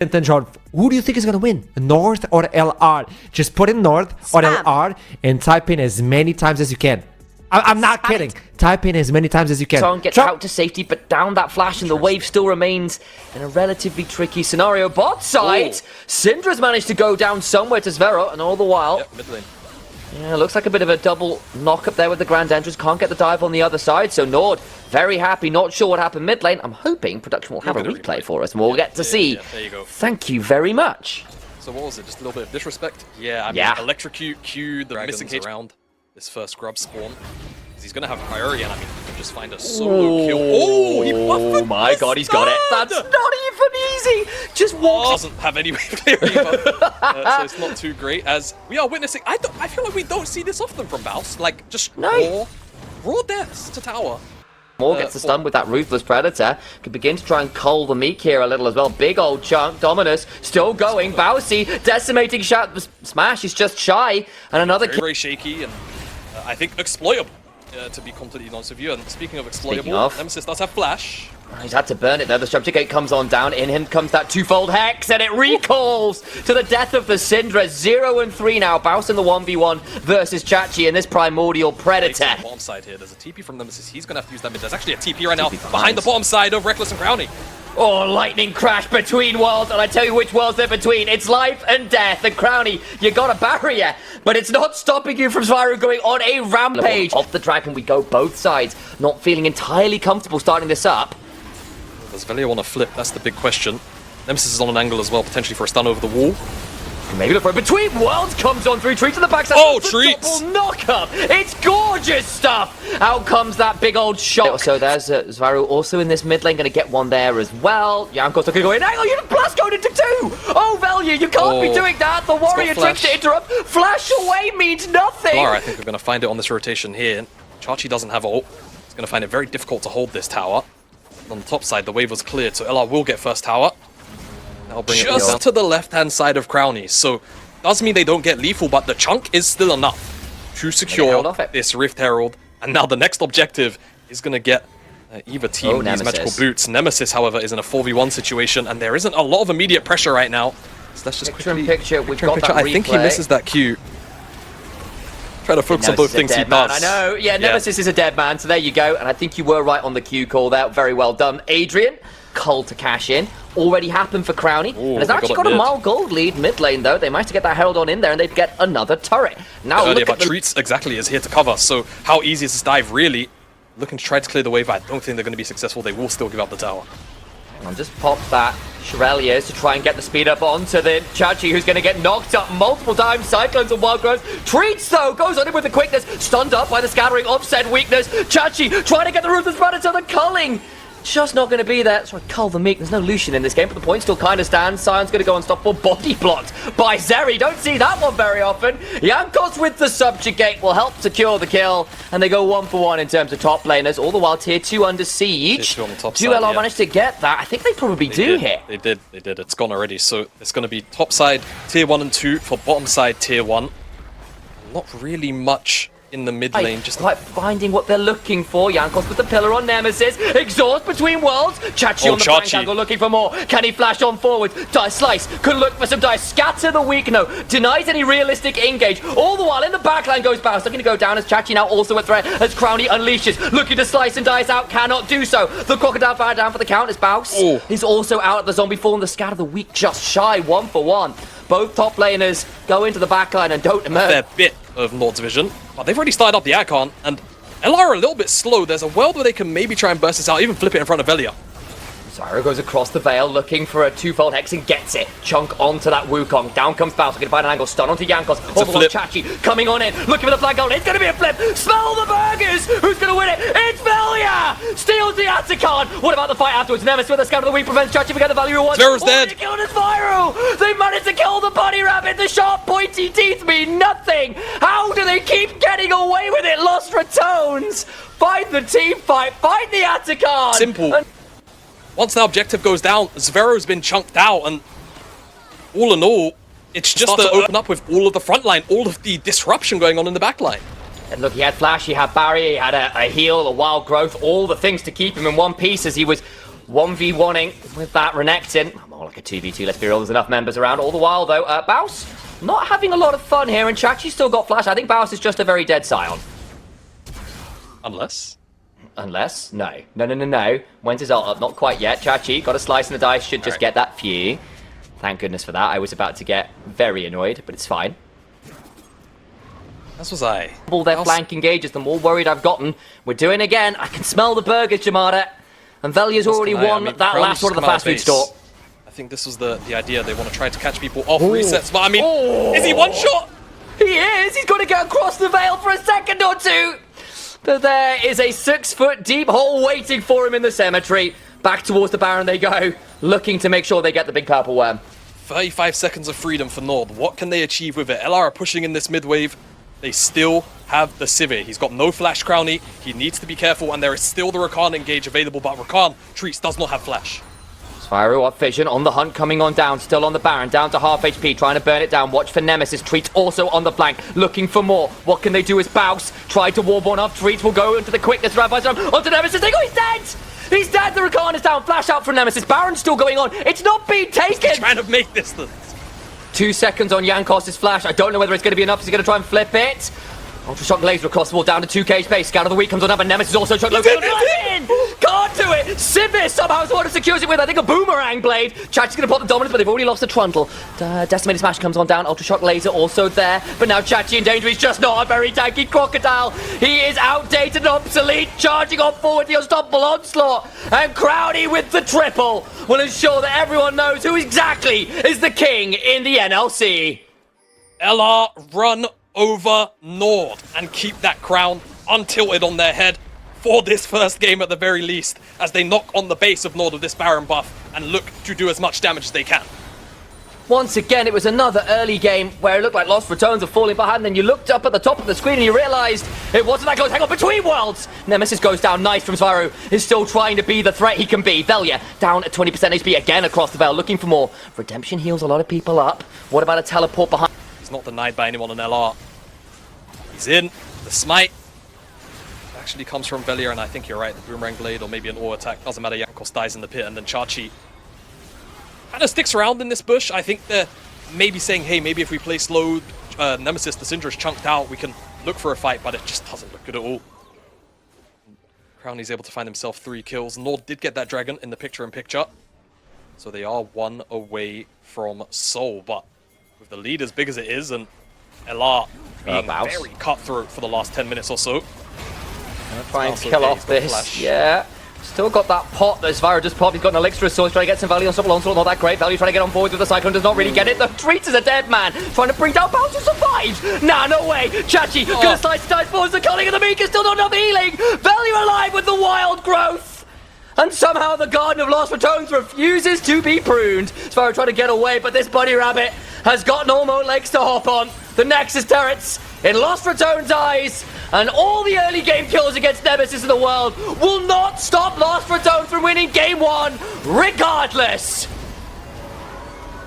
Then John, who do you think is going to win? NORD or LR? Just put in NORD or LR and type in as many times as you can. I'm not kidding. Type in as many times as you can. Son gets out to safety, but down that flash, and the wave still remains in a relatively tricky scenario. Bot side, Syndra's managed to go down somewhere to Zvero, and all the while... Yep, mid lane. Yeah, looks like a bit of a double knock up there with the Grand Entrance. Can't get the dive on the other side, so NORD very happy, not sure what happened mid lane. I'm hoping production will have a replay for us, and we'll get to see. Yeah, there you go. Thank you very much. So what was it, just a little bit of disrespect? Yeah, I mean, electrocute, Q, the missing cage around this first grub spawn. He's going to have priority, and I mean, he can just find a solo kill. Oh, he buffered. Oh my god, he's got it. That's not even easy. Just walks. Doesn't have any way of clearing him, so it's not too great. As we are witnessing, I feel like we don't see this often from Baus. Like just raw deaths to tower. Moore gets the stun with that Ruthless Predator. Could begin to try and cull the meek here a little as well. Big old chunk. Dominus still going. Bousy decimating shot. Smash is just shy. And another kill. Very shaky and I think exploitable. To be completely honest with you, and speaking of exploitable, Nemesis does have flash. He's had to burn it there. The Subjugate comes on down. In him comes that twofold Hex, and it recalls to the death of the Syndra. 0 and 3 now. Baus in the 1v1 versus Chachi in this Primordial Predator. On the bottom side here, there's a TP from Nemesis. He's going to have to use that mid. There's actually a TP right now behind the bottom side of Reckless and Crowny. Oh, lightning crash between worlds, and I tell you which worlds they're between. It's life and death. And Crowny, you got a barrier, but it's not stopping you from Spyro going on a rampage. Off the dragon we go, both sides. Not feeling entirely comfortable starting this up. Does Velia want to flip? That's the big question. Nemesis is on an angle as well, potentially for a stun over the wall. Maybe look for it. Between worlds comes on through. Treats on the backside. Oh, Treats! Double knock up. It's gorgeous stuff. Out comes that big old shot. So there's Zvaru also in this mid lane. Going to get one there as well. Yanko's looking to go in. Hang on, you blast going into 2. Oh, Velia, you can't be doing that. The warrior tries to interrupt. Flash away means nothing. Lara, I think we're going to find it on this rotation here. Chachi doesn't have ult. He's going to find it very difficult to hold this tower. On the top side, the wave was cleared, so LR will get first tower. That'll bring just it to the left-hand side of Crowny. So, doesn't mean they don't get lethal, but the chunk is still enough to secure this Rift Herald. And now the next objective is going to get either team these magical boots. Nemesis, however, is in a 4v1 situation, and there isn't a lot of immediate pressure right now. So let's just quickly... We've got that replay. I think he misses that Q. Try to focus on both things he does. I know, yeah, Nemesis is a dead man, so there you go. And I think you were right on the Q call there. Very well done. Adrian, cull to cash in. Already happened for Crowny. And has actually got a mild gold lead mid lane, though. They managed to get that Herald on in there, and they'd get another turret. Now look at Treats exactly is here to cover. So how easy is this dive, really? Looking to try to clear the wave. I don't think they're going to be successful. They will still give up the tower. And just popped that Shireliers to try and get the speed up onto the Chachi, who's going to get knocked up multiple times. Cyclones and Wild Growth. Treats, though, goes on in with the quickness. Stunned up by the scattering of said weakness. Chachi trying to get the Ruthless Predator, the culling. Just not going to be there. Sorry, cull the meek. There's no Lucian in this game, but the point still kind of stands. Sion's going to go unstoppable. Body blocked by Zeri. Don't see that one very often. Yankos with the Subjugate will help secure the kill, and they go 1-for-1 in terms of top laners. All the while, tier 2 under siege. Tier 2 on the top do LR manage to get that? I think they probably do here. They did. It's gone already. So it's going to be top side tier 1 and 2 for bottom side tier 1. Not really much in the mid lane, just like finding what they're looking for. Yankos with the pillar on Nemesis. Exhaust between worlds. Chachi on the flank angle looking for more. Can he flash on forward? Dice slice. Could look for some dice. Scatter the weak. No. Denies any realistic engage. All the while in the backline goes Baus. Looking to go down as Chachi now also a threat as Crowny unleashes. Looking to slice and dice out. Cannot do so. The Crocodile fire down for the count as Baus. He's also out at the zombie fall, and the scatter the weak just shy. 1-for-1. Both top laners go into the backline and don't emerge. Fair bit of NORD's vision, but they've already started up the Icon, and LR are a little bit slow. There's a world where they can maybe try and burst this out, even flip it in front of Velia. Zyra goes across the veil looking for a twofold Hex and gets it. Chunk onto that Wukong. Down comes Baus. Looking to find an angle. Stun onto Yankos. Over on Chachi. Coming on in. Looking for the flag goal. It's going to be a flip. Smell the burgers. Who's going to win it? It's Velia. Steals the Atacon. What about the fight afterwards? Nemesis with a scout of the weak prevents Chachi from getting the value reward. Zvero's dead. They killed his viral. They managed to kill the bunny rabbit. The sharp pointy teeth mean nothing. How do they keep getting away with it? Lost Ratones. Find the team fight. Find the Atacon. Simple. Once the objective goes down, Zvero's been chunked out, and all in all, it's just to open up with all of the front line, all of the disruption going on in the back line. And look, he had Flash, he had Barrier, he had a heal, a Wild Growth, all the things to keep him in one piece as he was 1v1ing with that Renekton. More like a 2v2, let's be real. There's enough members around. All the while, though, Baus not having a lot of fun here, and Chachi's still got flash. I think Baus is just a very dead Scion. Unless? No. No. When's his ult up? Not quite yet. Chachi got a slice in the dice, should just get that few. Thank goodness for that. I was about to get very annoyed, but it's fine. As was I. All their flank engages, the more worried I've gotten. We're doing again. I can smell the burgers, Jamada. And Velia's already won that last one at the fast food store. I think this was the idea. They want to try to catch people off resets. But I mean, is he one shot? He is. He's got to get across the veil for a second or two. But there is a 6-foot deep hole waiting for him in the cemetery. Back towards the Baron they go, looking to make sure they get the big purple worm. 35 seconds of freedom for NORD. What can they achieve with it? LR are pushing in this mid wave. They still have the Sivir. He's got no flash crowny. He needs to be careful, and there is still the Rakan engage available, but Rakan, Treats does not have flash. Spyro up vision on the hunt, coming on down, still on the Baron, down to half HP, trying to burn it down. Watch for Nemesis. Treats also on the flank, looking for more. What can they do as Baus try to warp one up? Treats will go into the quickness, right by some onto Nemesis. They go, he's dead! He's dead, the Rakan is down, flash out from Nemesis. Baron's still going on, it's not being taken! He's trying to make this 2 seconds on Jankos' flash. I don't know whether it's going to be enough. Is he going to try and flip it? Ultra Shock laser across the wall, down to 2k space. Scout of the week comes on up, and Nemesis also shot low. Can't do it! Sivir somehow is the one who secures it with, I think, a boomerang blade. Chachi's going to pop the dominance, but they've already lost the Trundle. Decimated Smash comes on down. Ultra Shock laser also there. But now Chachi in danger. He's just not a very tanky Crocodile. He is outdated and obsolete. Charging on forward the unstoppable onslaught. And Crowdy with the triple will ensure that everyone knows who exactly is the king in the NLC. LR run over NORD and keep that crown untilted on their head for this first game at the very least, as they knock on the base of NORD with this Baron buff and look to do as much damage as they can. Once again, it was another early game where it looked like Lost Ratones are falling behind, then you looked up at the top of the screen and you realised it wasn't that close. Hang on, between worlds! Nemesis goes down, nice from Spyro, is still trying to be the threat he can be. Velia down at 20% HP again across the veil, looking for more. Redemption heals a lot of people up. What about a teleport behind? He's not denied by anyone on LR. He's in. The smite actually comes from Velia, and I think you're right. The Boomerang Blade or maybe an Awe attack. Doesn't matter, Jankos dies in the pit, and then Chachi kind of sticks around in this bush. I think they're maybe saying, hey, maybe if we play slow Nemesis, the Syndra's chunked out, we can look for a fight, but it just doesn't look good at all. Crowny's able to find himself 3 kills. NORD did get that dragon in the picture-in-picture, so they are 1 away from Seoul, but with the lead as big as it is, and LR being very cutthroat for the last 10 minutes or so. Try and kill off this. Yeah. Still got that pot that Spyro just popped. He's got an elixir of swords, trying to get some value on Unstoppable Onslaught. Not that great. Value trying to get on board with the Cyclone, does not really get it. The Treats is a dead man. Trying to bring down Bounce, who survives. Nah, no way. Chachi gonna slice forwards. The Culling of the Meek is still not enough healing. Value alive with the wild growth. And somehow the Garden of Lost Ratones refuses to be pruned. Spyro trying to get away, but this bunny rabbit has got no more legs to hop on. The Nexus turrets in Lost Ratones' eyes, and all the early game kills against Nemesis in the world will not stop Lost Ratones from winning game 1, regardless.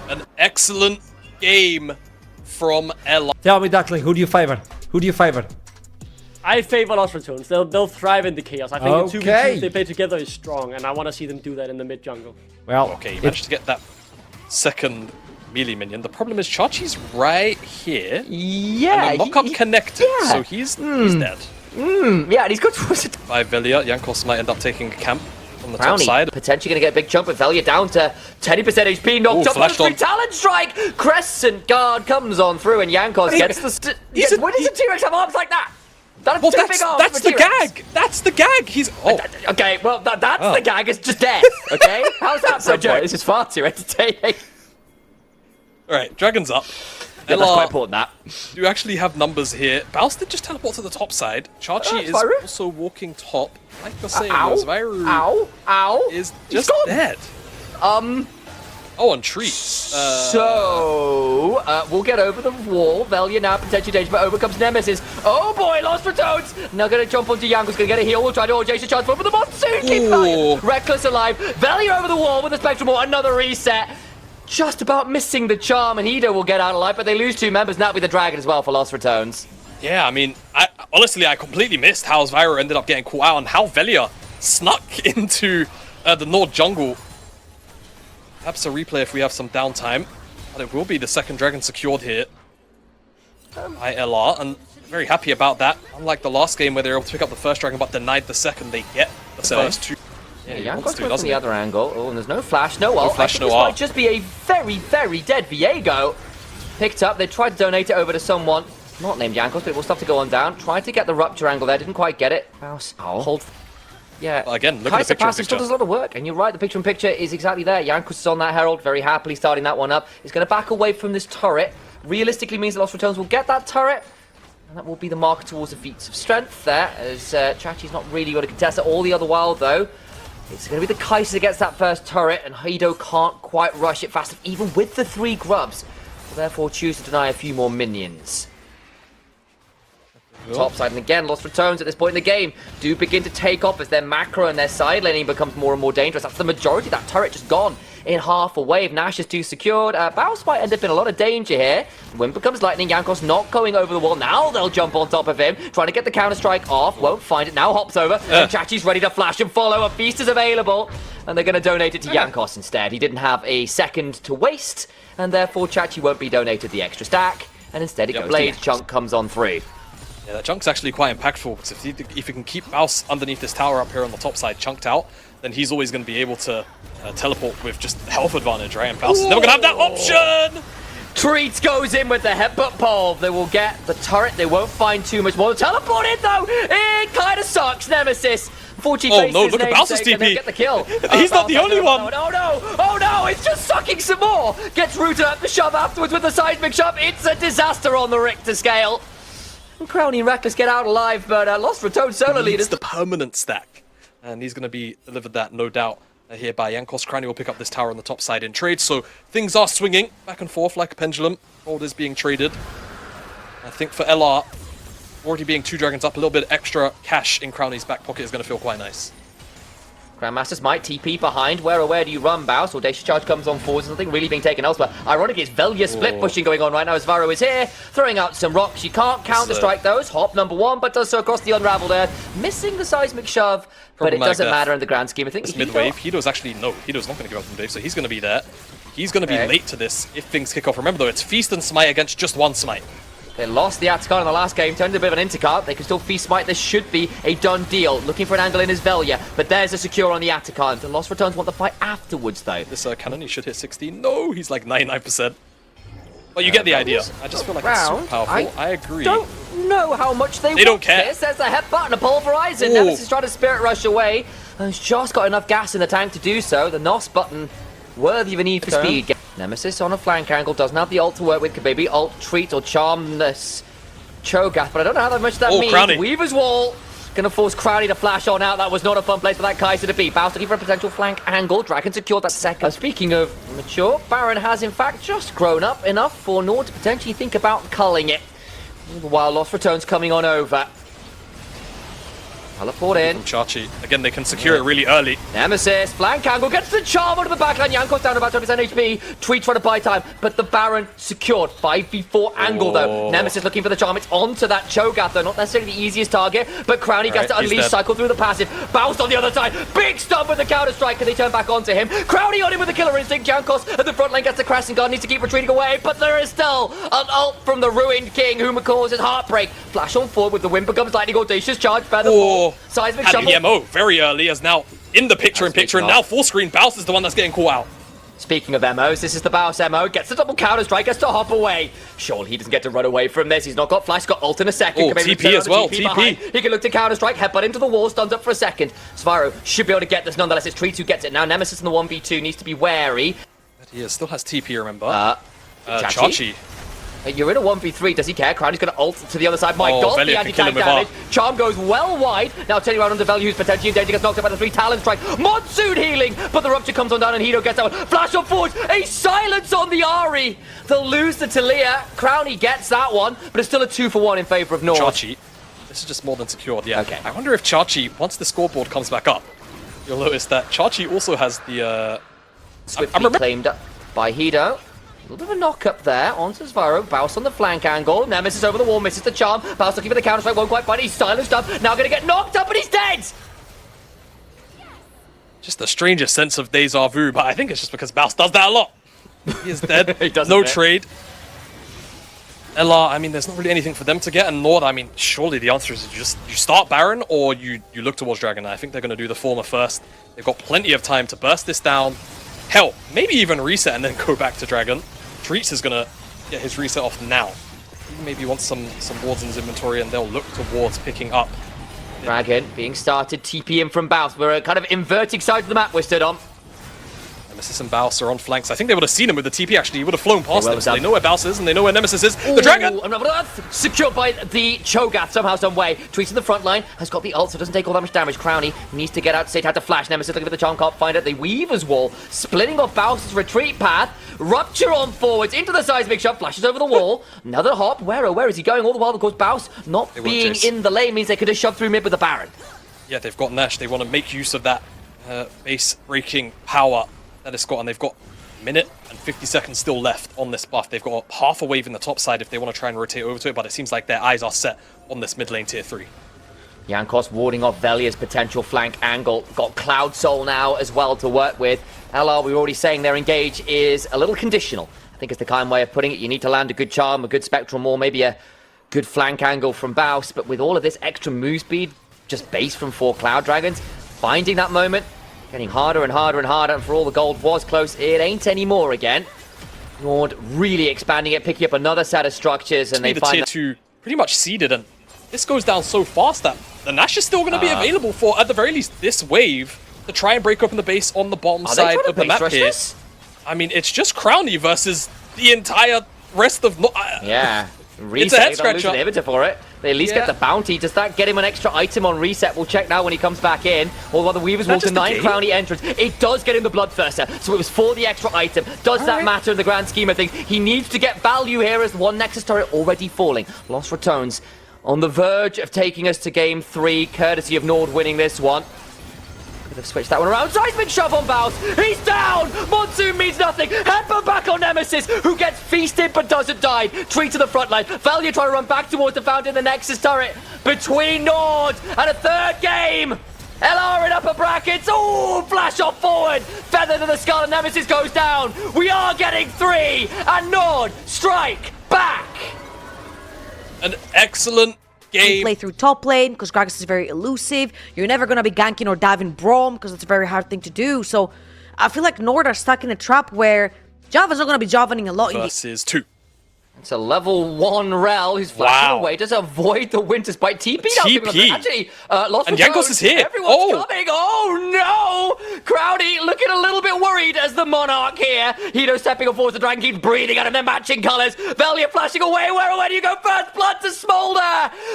An excellent game from LR. Tell me, Duckling, who do you favor? Who do you favor? I favor Lost Ratones. They'll thrive in the chaos. I think the 2v2 they play together is strong, and I want to see them do that in the mid jungle. Well, okay, you managed to get that second melee minion. The problem is Chachi's right here. Yeah. And the knock-up connected, so he's dead. Yeah, and he's got towards it. By Velia, Jankos might end up taking a camp on the Crowny top side. Potentially going to get a big jump with Velia down to 20% HP, knocked up on the free talent strike. Crescent Guard comes on through, and Jankos gets the... When does a T-Rex have arms like that? That's the gag! That's the gag! He's... Oh. Okay, well, that's the gag. It's just dead, okay? How's that for a joke? This is far too entertaining. Alright, Dragon's up. Yeah, that's quite important, that. You actually have numbers here. Baus did just teleport to the top side. Chachi is also walking top. Like you're saying, Spyro is just dead. Oh, and Treat. So, we'll get over the wall. Velia now potentially danger, but over comes Nemesis. Oh boy, Lost Ratones! Now gonna jump onto Jankos, gonna get a heal. We'll try to Jason chance for the Monsoon. Keep Velia. Reckless alive. Velia over the wall with the Spectrum Wall. Another reset. Just about missing the charm, and Edo will get out alive, but they lose 2 members, and that'll be the Dragon as well for Lost Ratones. Yeah, I mean, honestly, I completely missed how Spyro ended up getting caught out and how Velia snuck into the NORD jungle. Perhaps a replay if we have some downtime. But it will be the second dragon secured here by LR, and very happy about that. Unlike the last game where they were able to pick up the first dragon but denied the second, they get the first two. Yeah, Jankos went from the other angle. Oh, and there's no flash, no ult. Flash, no this ult. might just be a very, very dead Viego. Picked up, they tried to donate it over to someone, not named Jankos, but it will start to go on down. Tried to get the rupture angle there, didn't quite get it. Mouse, hold. Yeah, well, again, look at the picture. Still does a lot of work, and you're right, the picture-in-picture is exactly there. Jankos is on that Herald, very happily starting that one up. He's going to back away from this turret. Realistically means the Lost Ratones will get that turret, and that will be the marker towards the feats of strength there, as Chachi's not really going to contest it all the other while, though. It's going to be the Kaiser that gets that first turret, and Hido can't quite rush it fast enough, even with the 3 grubs. Will therefore choose to deny a few more minions. Top side, and again, Lost Ratones at this point in the game do begin to take off as their macro and their side laning becomes more and more dangerous. That's the majority of that turret just gone in half a wave. Nash is 2 secured. Baus might end up in a lot of danger here. When becomes lightning, Jankos not going over the wall. Now they'll jump on top of him, trying to get the counter-strike off. Won't find it. Now hops over, and Chachi's ready to flash and follow. A feast is available, and they're going to donate it to Jankos instead. He didn't have a second to waste, and therefore Chachi won't be donated the extra stack, and instead it goes Blade Chunk comes on through. Yeah, that Chunk's actually quite impactful, because if you can keep Baus underneath this tower up here on the top side chunked out, then he's always going to be able to teleport with just health advantage, right? And Baus is never going to have that option! Treats goes in with the headbutt pole. They will get the turret. They won't find too much more. The teleport in, though! It kind of sucks, Nemesis. Oh no, look at Baus's TP! Get the kill. He's not the only one! Oh no! Oh no! It's just sucking some more! Gets rooted up the shove afterwards with the seismic shove. It's a disaster on the Richter scale. And Crowny and Reckless get out alive, but Lost Ratones solo leaders. It's the permanent stack. And he's going to be delivered that, no doubt, here by Jankos. Crowny will pick up this tower on the top side in trade, so things are swinging back and forth like a pendulum. Gold is being traded. I think for LR, already being 2 dragons up, a little bit extra cash in Crowny's back pocket is going to feel quite nice. Grandmasters might TP behind. Where do you run, Baus? Audacious Charge comes on forward. There's nothing really being taken elsewhere. Ironically, it's Velia split pushing going on right now as Varo is here, throwing out some rocks. You can't counter-strike those. Hop number 1, but does so across the Unraveled Earth. Missing the seismic shove, but it doesn't matter in the grand scheme of things. It's mid-wave. Hido's actually, no, Hido's not going to give up from Dave, so he's going to be there. He's going to be late to this if things kick off. Remember, though, it's Feast and Smite against just 1 Smite. They lost the Atacon in the last game, turned into a bit of an intercart. They can still Feast Smite. This should be a done deal. Looking for an angle in his Velia, but there's a secure on the Atacon. The Lost Ratones want the fight afterwards, though. This cannon, he should hit 16. No, he's like 99%. But you get the idea. I just feel like it's so powerful. I agree. Don't know how much they don't care. This. There's a headbutt and a pulverizer. Nemesis is trying to Spirit Rush away, and he's just got enough gas in the tank to do so. The NOS button, worthy of a need for speed. Nemesis on a flank angle, doesn't have the ult to work with. Could maybe ult, treat, or charm this Cho'Gath, but I don't know how much that means. Crowny. Weaver's Wall gonna force Crowny to flash on out. That was not a fun place for that Kaiser to be. Baus looking for a potential flank angle. Dragon secured that second. Speaking of mature, Baron has in fact just grown up enough for NORD to potentially think about culling it. While Lost Ratones coming on over. Teleport in. Chachi. Again, they can secure it really early. Nemesis, flank angle, gets the charm onto the backline. Jankos down about 20% HP. Tweet trying to buy time, but the Baron secured. 5v4 angle though. Nemesis looking for the charm. It's onto that Cho'Gath though. Not necessarily the easiest target, but Crowny gets to unleash, cycle through the passive. Baus on the other side. Big stump with the counter strike. Can they turn back onto him? Crowny on him with the killer instinct. Jankos at the front lane gets the Crescent Guard. Needs to keep retreating away, but there is still an ult from the Ruined King who causes heartbreak. Flash on forward with the wind becomes lightning. Audacious Charge. Feather fall. Seismic Had the EMO very early, as now in the picture-in-picture, and now full screen. Baus is the one that's getting caught out. Speaking of MOs, this is the Baus MO. Gets the double counter strike, gets to hop away. Surely he doesn't get to run away from this. He's not got flash, got ult in a second. TP as well, TP. He can look to counter strike, headbutt into the wall, stuns up for a second. Svaro should be able to get this nonetheless. It's Treats who gets it now. Nemesis in the 1v2 needs to be wary. He still has TP, remember. Chachi. You're in a 1v3, does he care? Crowny's going to ult to the other side. My god, the anti-tank damage. Charm goes well wide. Now turning around onto Velia, who's potentially in danger, gets knocked out by the 3 Talon Strike. Monsoon healing, but the Rupture comes on down and Hido gets that one. Flash on forward, a silence on the Ahri. They'll lose the Talia. Crowny gets that one, but it's still a 2-for-1 in favor of NORD. Chachi. This is just more than secured, yeah. Okay. I wonder if Chachi, once the scoreboard comes back up, you'll notice that Chachi also has the... Swiftly claimed up by Hido. A little bit of a knock up there onto Svaro. Baus on the flank angle. Nemesis over the wall, misses the charm. Baus looking for the counter strike, won't quite find it. He's silenced up. Now going to get knocked up, and he's dead. Just the strangest sense of deja vu, but I think it's just because Baus does that a lot. He is dead. He does no trade. LR, I mean, there's not really anything for them to get, and NORD, I mean, surely the answer is you start Baron or you look towards Dragon. I think they're going to do the former first. They've got plenty of time to burst this down. Hell, maybe even reset and then go back to Dragon. Treats is going to get his reset off now. He maybe wants some wards in his inventory, and they'll look towards picking up. Dragon being started, TP in from Baus. We're kind of inverting sides of the map we're stood on. Nemesis and Baus are on flanks. I think they would have seen him with the TP, actually. He would have flown past them. So they know where Baus is, and they know where Nemesis is. The Dragon! Secured by the Cho'Gath, somehow, some way. Treats in the front line, has got the ult, so doesn't take all that much damage. Crowny needs to get out to say had to flash. Nemesis looking for the charm, can't find it. The Weaver's Wall, splitting off Baus's retreat path. Rupture on forwards, into the seismic shot, flashes over the wall. Another hop. Where is he going? All the while, of course, Baus not being in the lane means they could have shoved through mid with the Baron. Yeah, they've got Nash. They want to make use of that base-breaking power that it's got, and they've got a minute and 50 seconds still left on this buff. They've got half a wave in the top side if they want to try and rotate over to it, but it seems like their eyes are set on this mid lane tier 3. Jankos warding off Velia's potential flank angle. Got Cloud Soul now as well to work with. LR, we were already saying their engage is a little conditional. I think it's the kind way of putting it. You need to land a good charm, a good spectral wall, maybe a good flank angle from Baus, but with all of this extra move speed, just base from 4 Cloud Dragons, finding that moment, getting harder and harder and harder, and for all the gold was close, it ain't anymore again. NORD really expanding it, picking up another set of structures, and they the find tier 2 pretty much seeded, and this goes down so fast that the Nash is still going to be available for, at the very least, this wave to try and break open the base on the bottom side of the map here. I mean, it's just Crowny versus the entire rest of... yeah. It's a head scratcher. Inhibitor for it. They at least get the bounty. Does that get him an extra item on reset? We'll check now when he comes back in. All while the Weavers walk to 9 Crowny entrance. It does get him the Bloodthirster, so it was for the extra item. Does that matter in the grand scheme of things? He needs to get value here as one Nexus turret already falling. Lost Ratones on the verge of taking us to game 3, courtesy of NORD winning this one. Could have switched that one around. Seismic shove on Baus. He's down. Monsoon means nothing. Headbutt back on Nemesis, who gets feasted but doesn't die. Tree to the front line. Valia trying to run back towards the fountain. The Nexus turret between NORD and a third game. LR in upper brackets. Oh, flash off forward. Feather to the skull and Nemesis goes down. We are getting 3 and NORD strike back. An excellent game. Play through top lane because Gragas is very elusive. You're never going to be ganking or diving Braum because it's a very hard thing to do. So I feel like NORD are stuck in a trap where Java's not going to be Javaing a lot. Versus 2. It's a level 1 Rel who's flashing away. Does avoid the Winter's Bite. TP now. Actually, lost and Jankos is here. Everyone's coming. Oh no! Crowdy looking a little bit worried as the Monarch here. Hito stepping forward. The Dragon keeps breathing out of their matching colours. Velia flashing away. Where do you go first? Blood to smolder.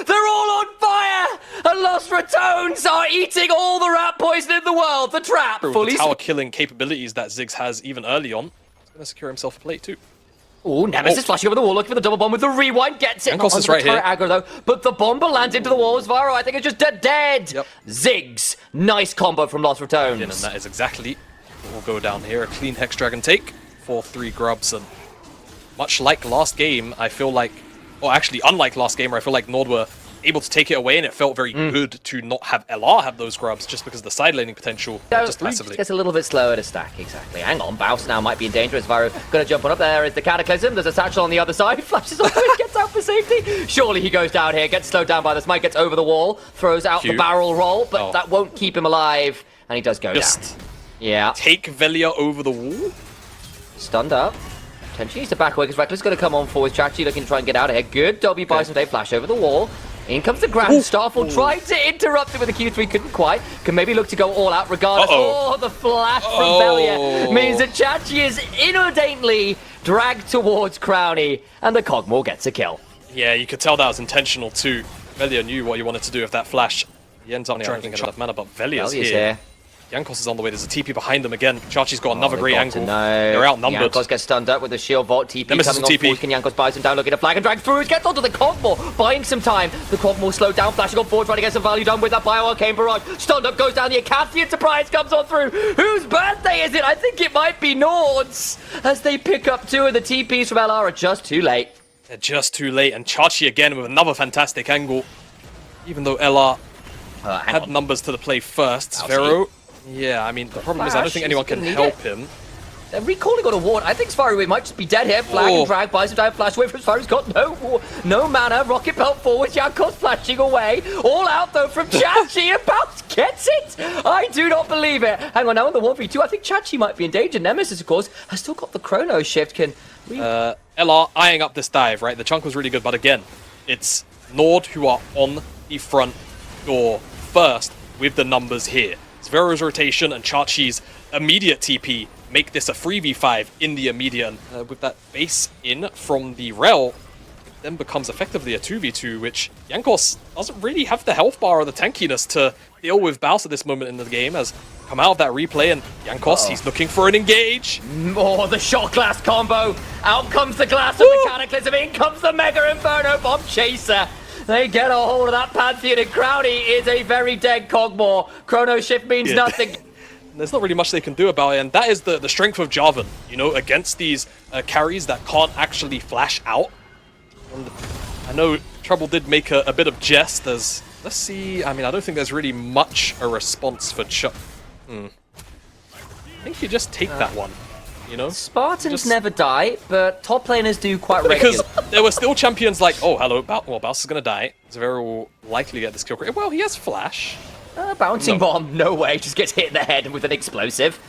They're all on fire. And Lost Ratones are eating all the rat poison in the world. The trap fully. The tower killing capabilities that Ziggs has even early on. He's going to secure himself a plate too. Oh, Nemesis flashing over the wall, looking for the double bomb with the rewind, gets it. Jankos is right here. Aggro, though, but the bomber lands into the wall. Zvaro, I think, is just dead. Yep. Ziggs, nice combo from Lost Ratones. And that is exactly what will go down here. A clean Hex Dragon take for 3 grubs. And much like last game, I feel like, or actually unlike last game, where I feel like NORD were able to take it away, and it felt very good to not have LR have those grubs just because of the side laning potential, just massively. Gets a little bit slower to stack, exactly. Hang on, Baus now might be in danger as Varo gonna jump on up. There is the Cataclysm, there's a satchel on the other side, flashes off, gets out for safety. Surely he goes down here, gets slowed down by the smite, gets over the wall, throws out the barrel roll, but that won't keep him alive, and he does go down. Yeah. Take Velia over the wall. Stunned up. Potentially needs to back away because Reckless is going to come on forward. Chachi looking to try and get out of here. Good W buys some day, flash over the wall. In comes the Grand Starfall, tried to interrupt it with a Q3, couldn't quite. Can maybe look to go all out regardless. Oh, the flash from Velia means that Chachi is inordinately dragged towards Crowny, and the Cogmore gets a kill. Yeah, you could tell that was intentional too. Velia knew what he wanted to do with that flash. He ends up trying to get enough mana, but Velia's here. Jankos is on the way. There's a TP behind them again. Chachi's got another great angle. They're outnumbered. Jankos gets stunned up with the shield vault. TP Nemesis coming on forward. Can Jankos buy some down? Looking at flag and drag through. Gets onto the Cogmore. Buying some time. The Cogmore slowed down. Flashing on forward. Trying to get some value done with that Bio-Arcane Barrage. Stunned up. Goes down. The Acacian Surprise comes on through. Whose birthday is it? I think it might be NORD's. As they pick up 2 of the TPs from LR are just too late. They're just too late. And Chachi again with another fantastic angle. Even though LR had numbers to the play first. Zvero Yeah, I mean, the problem is I don't think anyone can help him. They're recalling on a ward. I think Svaru might just be dead here. Flag and drag, buys him down, flash away from Svaru's got no mana. Rocket belt forward, Jankos flashing away. All out though from Chachi, about gets it. I do not believe it. Hang on, now in the 1v2, I think Chachi might be in danger. Nemesis, of course, has still got the chrono shift. Can we... LR eyeing up this dive, right? The chunk was really good, but again, it's NORD who are on the front door first with the numbers here. Zvero's rotation and Chachi's immediate TP make this a 3v5 in the immediate. With that base in from the Rel, it then becomes effectively a 2v2, which Jankos doesn't really have the health bar or the tankiness to deal with Baus at this moment in the game, as come out of that replay, and Jankos, he's looking for an engage. Oh, the shot glass combo. Out comes the glass of the Cataclysm. In comes the Mega Inferno Bomb Chaser. They get a hold of that Pantheon, and Crowdy is a very dead Cogmore. Chrono Shift means nothing. There's not really much they can do about it, and that is the strength of Jarvan, you know, against these carries that can't actually flash out. And I know Trouble did make a bit of jest as, let's see, I mean, I don't think there's really much a response for I think you just take that one, you know? Spartans never die, but top laners do quite regularly. Because there were still champions like, oh, hello, Baus is going to die. Zvero will likely get this kill. Well, he has flash. Bouncing bomb, no way, just gets hit in the head with an explosive.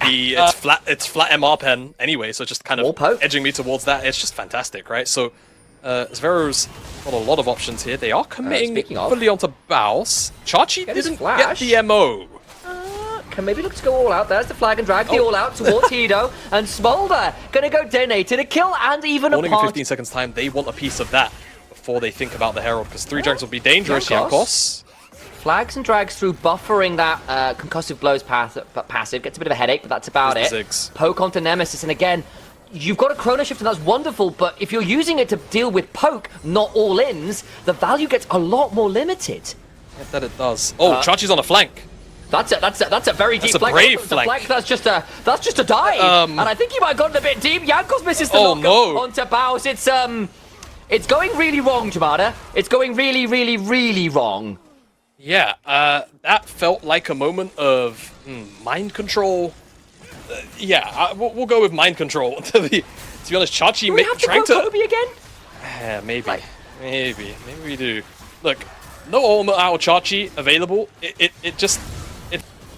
It's flat MR pen anyway, so just kind of edging me towards that. It's just fantastic, right? So Zvero's got a lot of options here. They are committing fully onto Baus. Chachi didn't get the MO. Can maybe look to go all out. There's the flag and drag the all out towards Hido, and Smolder gonna go detonated a kill and even Warning in 15 seconds time, they want a piece of that before they think about the Herald, because 3 drags will be dangerous. Jankos. Flags and drags through, buffering that concussive blows passive. Gets a bit of a headache, but that's about it. Poke onto Nemesis, and again, you've got a chrono shift, and that's wonderful, but if you're using it to deal with poke, not all-ins, the value gets a lot more limited. Yeah, that it does. Oh, Chachi's on a flank. That's a very deep flank. Brave flank. That's just a dive. And I think he might have gotten a bit deep. Jankos misses the knock onto Baus. It's going really wrong, Jamada. It's going really, really, really wrong. Yeah, that felt like a moment of mind control. We'll go with mind control. To be honest, Chachi trying to Kobe again. Yeah, maybe we do. Look, no ultimate out of Chachi available.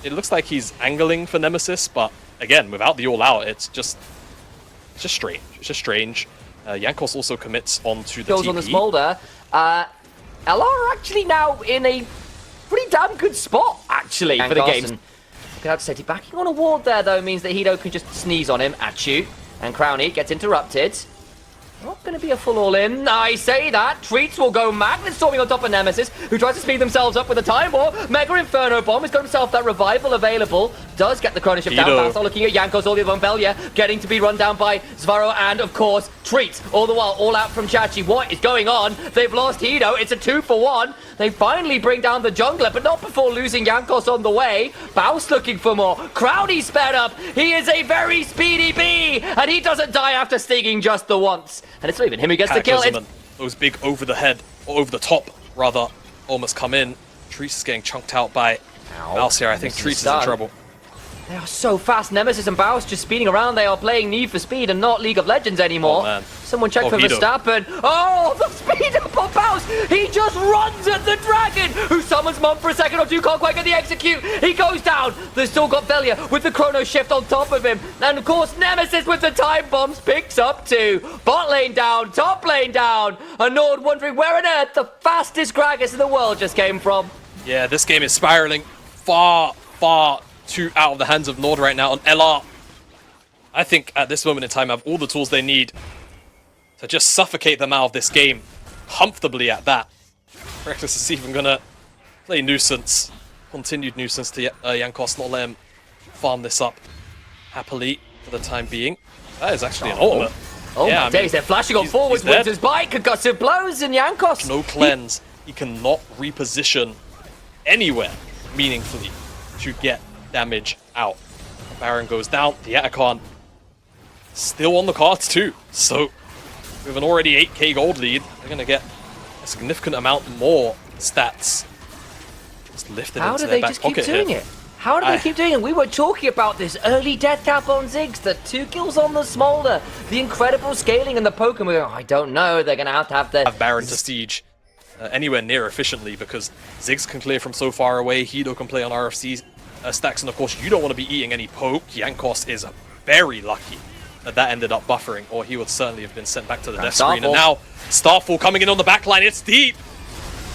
It looks like he's angling for Nemesis, but again, without the all out, it's just strange. It's just strange. Jankos also commits onto the Goes TP. on the Smolder. LR are actually now in a pretty damn good spot, actually, for the game. Look out to Seti. Backing on a ward there, though, means that Hido can just sneeze on him at you. And Crowny gets interrupted. Not going to be a full all-in. I say that. Treats will go Magnet storming on top of Nemesis, who tries to speed themselves up with a time war. Mega Inferno Bomb has got himself that revival available. Does get the chrono shift down. Baus looking at Jankos, all the way on Belia, getting to be run down by Zvaro and, of course, Treats. All the while, all out from Chachi. What is going on? They've lost Hido. It's a 2-for-1. They finally bring down the jungler, but not before losing Jankos on the way. Baus looking for more. Crowdy sped up. He is a very speedy bee, and he doesn't die after stinging just the once. And it's not even him who gets the kill. Those big over the head, or over the top, rather, almost come in. Trees is getting chunked out by Baus here. I think Trees is in trouble. They are so fast. Nemesis and Baus just speeding around. They are playing Need for Speed and not League of Legends anymore. Oh, man. Someone check for Verstappen. Oh, the speed up on Baus. He just runs at the dragon, who summons Mom for a second or two. Can't quite get the execute. He goes down. They've still got Velia with the chrono shift on top of him. And of course, Nemesis with the time bombs picks up 2. Bot lane down, top lane down. And NORD wondering where on earth the fastest Gragas in the world just came from. Yeah, this game is spiraling far too out of the hands of NORD right now. And LR, I think at this moment in time, have all the tools they need to just suffocate them out of this game comfortably at that. Reckless is even gonna play nuisance, continued nuisance to Jankos, not let him farm this up happily for the time being. That is actually an ultimate. Oh yeah, my days, they're flashing on forwards with his bike, concussive blows, and Jankos. No cleanse. He cannot reposition anywhere meaningfully to get damage out. Baron goes down. The Atacon still on the cards too. So with an already 8k gold lead, they're going to get a significant amount more stats just lifted into their back pocket here. How do they keep doing it? We were talking about this early death cap on Ziggs, the 2 kills on the Smolder, the incredible scaling in the Pokemon. We're going, I don't know, they're going to have the... Baron to Siege anywhere near efficiently because Ziggs can clear from so far away, Hido can play on RFC stacks, and of course you don't want to be eating any poke. Jankos is very lucky that ended up buffering, or he would certainly have been sent back to the death screen. And now Starfall coming in on the backline, it's deep!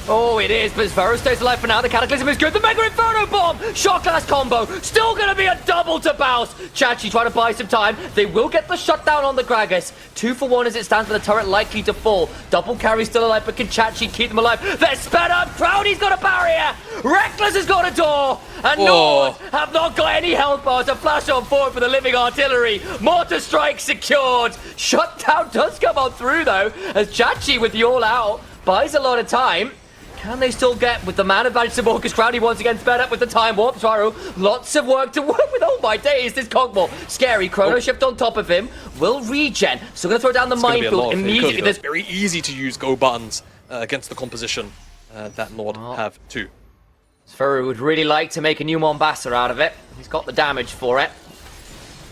Oh, it is, but Zvero stays alive for now. The Cataclysm is good. The Mega Inferno Bomb! Shot Glass combo. Still going to be a double to Baus. Chachi trying to buy some time. They will get the shutdown on the Gragas. 2 for 1 as it stands, with the turret likely to fall. Double carry still alive, but can Chachi keep them alive? They're sped up. Crowdy's got a barrier. Reckless has got a door. And NORD have not got any health bars. A flash on forward for the living artillery. Mortar strike secured. Shutdown does come on through, though, as Chachi with the all-out buys a lot of time. Can they still get with the man advantage to Marcus Crowdy once again sped up with the time warp? Taro, lots of work to work with. Oh my days, this Cogmore. Scary. Chrono Shift on top of him. Will regen. Still going to throw down the minefield immediately. There's very easy to use go buttons against the composition that NORD have too. Sferu would really like to make a new Mombasa out of it. He's got the damage for it.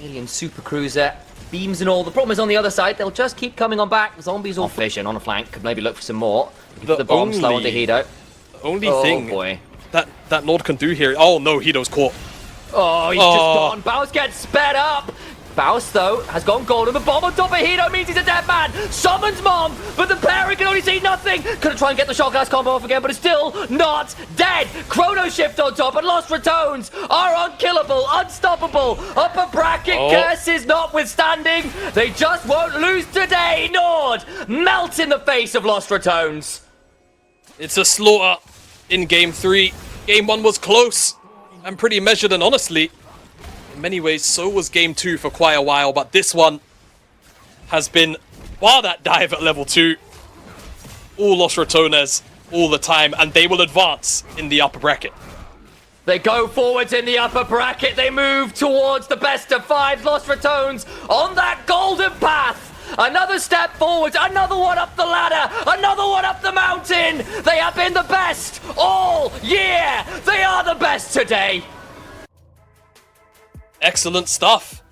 Alien Super Cruiser. Beams and all. The problem is on the other side, they'll just keep coming on back. Zombies or vision on a flank. Could maybe look for some more. The bomb slow onto Hido. The only thing that NORD can do here... Oh no, Hido's caught. Oh, he's just gone. Baus gets sped up. Baus, though, has gone golden. The bomb on top of Hido means he's a dead man. Summons Mom, but the parent can only see nothing. Gonna try and get the shot glass combo off again, but it's still not dead. Chrono Shift on top, and Lost Ratones are unkillable, unstoppable. Upper bracket curses notwithstanding. They just won't lose today. NORD melt in the face of Lost Ratones. It's a slaughter in Game 3. Game 1 was close and pretty measured, and honestly, in many ways, so was Game 2 for quite a while, but this one has been, while that dive at level 2, all Los Ratones all the time, and they will advance in the upper bracket. They go forwards in the upper bracket. They move towards the best of 5. Lost Ratones on that golden path. Another step forward, another one up the ladder, another one up the mountain. They have been the best all year. They are the best today. Excellent stuff.